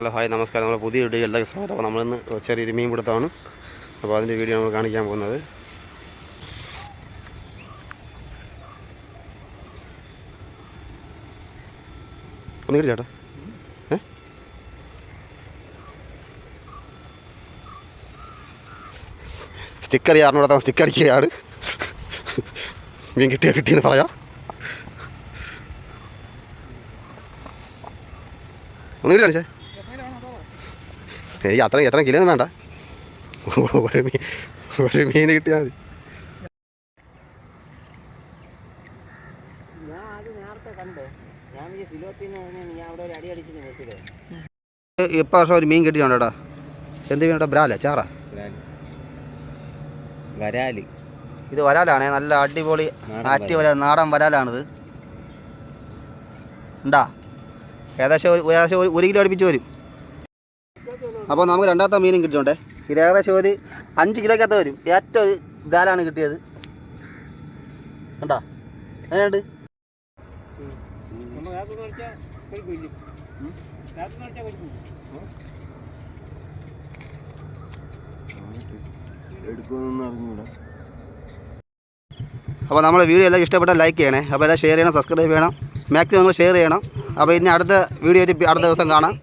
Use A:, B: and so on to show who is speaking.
A: Hello hi നമസ്കാരം. നമ്മുടെ പുതിയ വീഡിയോ എല്ലാവർക്കും സ്വാഗതം. അപ്പോൾ നമ്മളിന്ന് ചെറിയൊരു മീൻ പിടുത്തമാണ്. അപ്പോൾ അതിൻ്റെ വീഡിയോ നമ്മൾ കാണിക്കാൻ പോകുന്നത്. ഒന്ന് കിട്ടി ചേട്ടാ. സ്റ്റിക്കർ അറിഞ്ഞൂടാത്ത സ്റ്റിക്കർ അടിക്കുകയാണ്. മീൻ കിട്ടിയെന്ന് പറയാം. ഒന്ന് കിട്ടി കാണിച്ചേ. എനിക്ക് എത്ര കിലോ ഒന്നും വേണ്ട, ഒരു മീൻ കിട്ടിയാൽ മതി. ഇപ്പം വർഷം ഒരു മീൻ കിട്ടിയോണ്ടോടാ. എന്ത് മീനോട്ടാ? ബ്രാല ചാറ
B: വരാല്.
A: ഇത് വരാലാണേ, നല്ല അടിപൊളി ആറ്റി വരാൽ, നാടൻ വരാലാണിത്. ഉണ്ടാ ഏകദേശം 1 കിലോ അടുപ്പിച്ച് വരും. അപ്പോൾ നമുക്ക് രണ്ടാമത്തെ മീനും കിട്ടിയോണ്ടേ. ഇത് ഏകദേശം ഒരു 5 കിലോക്കകത്ത് വരും. ഏറ്റവും ഒരു ബ്രാലാണ് കിട്ടിയത്. കണ്ടാ അങ്ങനെയുണ്ട്. അപ്പോൾ നമ്മുടെ വീഡിയോ എല്ലാം ഇഷ്ടപ്പെട്ടാൽ ലൈക്ക് ചെയ്യണേ. അപ്പോൾ എല്ലാം ഷെയർ ചെയ്യണം, സബ്സ്ക്രൈബ് ചെയ്യണം, മാക്സിമം നിങ്ങൾ ഷെയർ ചെയ്യണം. അപ്പോൾ ഇനി അടുത്ത വീഡിയോ അടുത്ത ദിവസം കാണാം.